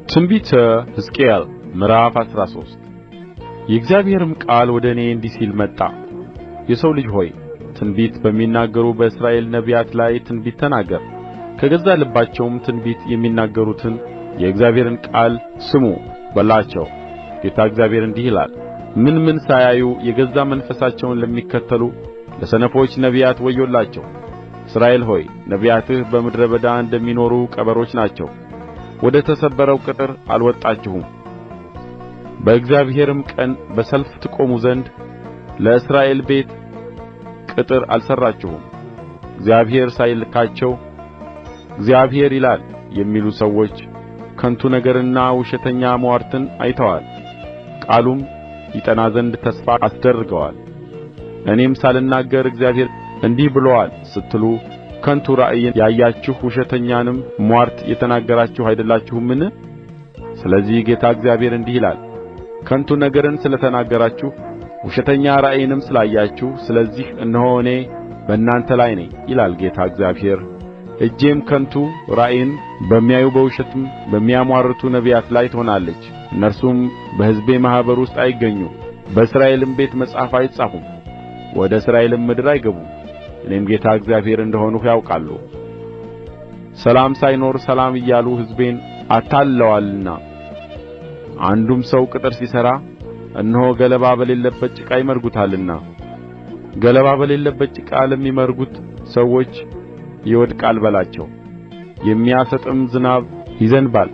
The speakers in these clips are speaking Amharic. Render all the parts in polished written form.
ትንቢተ ሕዝቅኤል ምዕራፍ 13 የእግዚአብሔርም ቃል ወደ እኔ እንዲህ ሲል መጣ። የሰው ልጅ ሆይ ትንቢት በሚናገሩ በእስራኤል ነቢያት ላይ ትንቢት ተናገር። ከገዛ ልባቸውም ትንቢት የሚናገሩትን የእግዚአብሔርን ቃል ስሙ በላቸው። ጌታ እግዚአብሔር እንዲህ ይላል፣ ምን ሳያዩ የገዛ መንፈሳቸውን ለሚከተሉ ለሰነፎች ነቢያት ወዮላቸው። እስራኤል ሆይ ነቢያትህ በምድረ በዳ እንደሚኖሩ ቀበሮች ናቸው። ወደ ተሰበረው ቅጥር አልወጣችሁም፣ በእግዚአብሔርም ቀን በሰልፍ ትቆሙ ዘንድ ለእስራኤል ቤት ቅጥር አልሠራችሁም። እግዚአብሔር ሳይልካቸው እግዚአብሔር ይላል የሚሉ ሰዎች ከንቱ ነገርንና ውሸተኛ ምዋርትን አይተዋል። ቃሉም ይጠና ዘንድ ተስፋ አስደርገዋል። እኔም ሳልናገር እግዚአብሔር እንዲህ ብሎአል ስትሉ ከንቱ ራእይን ያያችሁ ውሸተኛንም ምዋርት የተናገራችሁ አይደላችሁምን? ስለዚህ ጌታ እግዚአብሔር እንዲህ ይላል፣ ከንቱ ነገርን ስለ ተናገራችሁ ውሸተኛ ራእይንም ስላያችሁ፣ ስለዚህ እነሆ እኔ በእናንተ ላይ ነኝ ይላል ጌታ እግዚአብሔር። እጄም ከንቱ ራእይን በሚያዩ በውሸትም በሚያምዋርቱ ነቢያት ላይ ትሆናለች። እነርሱም በሕዝቤ ማኅበር ውስጥ አይገኙም፣ በእስራኤልም ቤት መጽሐፍ አይጻፉም፣ ወደ እስራኤልም ምድር አይገቡም። እኔም ጌታ እግዚአብሔር እንደ ሆንሁ ያውቃሉ። ሰላም ሳይኖር ሰላም እያሉ ሕዝቤን አታልለዋልና። አንዱም ሰው ቅጥር ሲሠራ እነሆ ገለባ በሌለበት ጭቃ ይመርጉታልና። ገለባ በሌለበት ጭቃ ለሚመርጉት ሰዎች ይወድቃል በላቸው። የሚያሰጥም ዝናብ ይዘንባል፣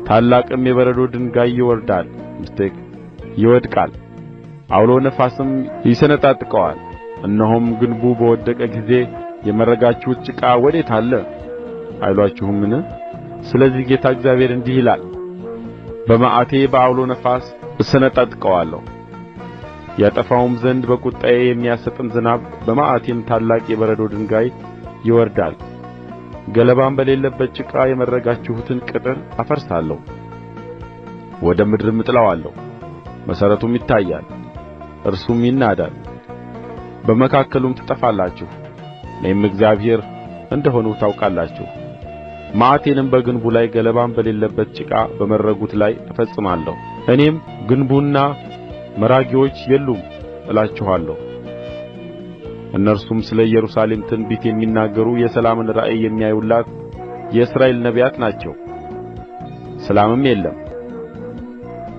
ታላቅም የበረዶ ድንጋይ ይወድቃል፣ ዐውሎ ነፋስም ይሰነጣጥቀዋል። እነሆም ግንቡ በወደቀ ጊዜ የመረጋችሁት ጭቃ ወዴት አለ አይሏችሁምን? ስለዚህ ጌታ እግዚአብሔር እንዲህ ይላል፣ በመዓቴ በዐውሎ ነፋስ እሰነጣጥቀዋለሁ፣ ያጠፋውም ዘንድ በቍጣዬ የሚያሰጥም ዝናብ በመዓቴም ታላቅ የበረዶ ድንጋይ ይወርዳል። ገለባም በሌለበት ጭቃ የመረጋችሁትን ቅጥር አፈርሳለሁ፣ ወደ ምድርም እጥለዋለሁ። መሠረቱም ይታያል፣ እርሱም ይናዳል፣ በመካከሉም ትጠፋላችሁ። እኔም እግዚአብሔር እንደ ሆንሁ ታውቃላችሁ። መዓቴንም በግንቡ ላይ ገለባም በሌለበት ጭቃ በመረጉት ላይ እፈጽማለሁ። እኔም ግንቡና መራጊዎች የሉም እላችኋለሁ። እነርሱም ስለ ኢየሩሳሌም ትንቢት የሚናገሩ የሰላምን ራእይ የሚያዩላት የእስራኤል ነቢያት ናቸው። ሰላምም የለም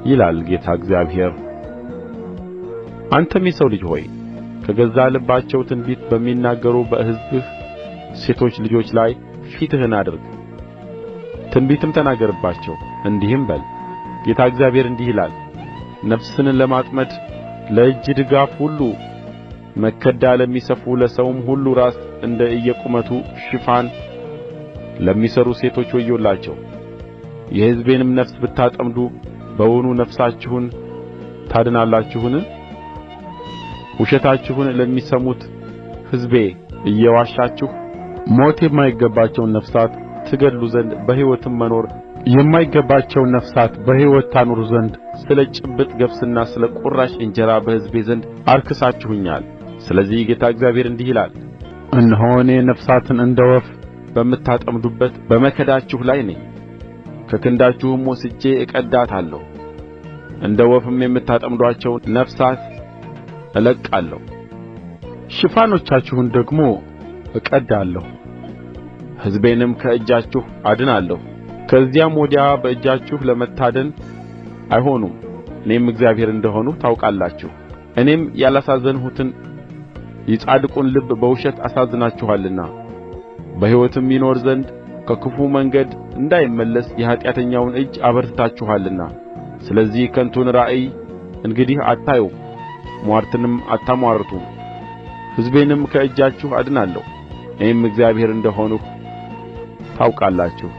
ይላል ጌታ እግዚአብሔር። አንተም የሰው ልጅ ሆይ ከገዛ ልባቸው ትንቢት በሚናገሩ በሕዝብህ ሴቶች ልጆች ላይ ፊትህን አድርግ፣ ትንቢትም ተናገርባቸው። እንዲህም በል፣ ጌታ እግዚአብሔር እንዲህ ይላል፣ ነፍስን ለማጥመድ ለእጅ ድጋፍ ሁሉ መከዳ ለሚሰፉ ለሰውም ሁሉ ራስ እንደ እየቁመቱ ሽፋን ለሚሠሩ ሴቶች ወዮላቸው። የሕዝቤንም ነፍስ ብታጠምዱ በውኑ ነፍሳችሁን ታድናላችሁን? ውሸታችሁን ለሚሰሙት ሕዝቤ እየዋሻችሁ ሞት የማይገባቸውን ነፍሳት ትገድሉ ዘንድ በሕይወትም መኖር የማይገባቸውን ነፍሳት በሕይወት ታኖሩ ዘንድ ስለ ጭብጥ ገብስና ስለ ቁራሽ እንጀራ በሕዝቤ ዘንድ አርክሳችሁኛል። ስለዚህ ጌታ እግዚአብሔር እንዲህ ይላል፣ እነሆ እኔ ነፍሳትን እንደ ወፍ በምታጠምዱበት በመከዳችሁ ላይ ነኝ። ከክንዳችሁም ወስጄ እቀድዳታለሁ፣ እንደ ወፍም የምታጠምዱአቸውን ነፍሳት እለቅቃለሁ፣ ሽፋኖቻችሁን ደግሞ እቀድዳለሁ፣ ሕዝቤንም ከእጃችሁ አድናለሁ። ከዚያም ወዲያ በእጃችሁ ለመታደን አይሆኑም። እኔም እግዚአብሔር እንደ ሆንሁ ታውቃላችሁ። እኔም ያላሳዘንሁትን የጻድቁን ልብ በውሸት አሳዝናችኋልና በሕይወትም ይኖር ዘንድ ከክፉ መንገድ እንዳይመለስ የኃጢአተኛውን እጅ አበርትታችኋልና። ስለዚህ ከንቱን ራእይ እንግዲህ አታዩም፣ ምዋርትንም አታምዋርቱም። ሕዝቤንም ከእጃችሁ አድናለሁ። እኔም እግዚአብሔር እንደ ሆንሁ ታውቃላችሁ።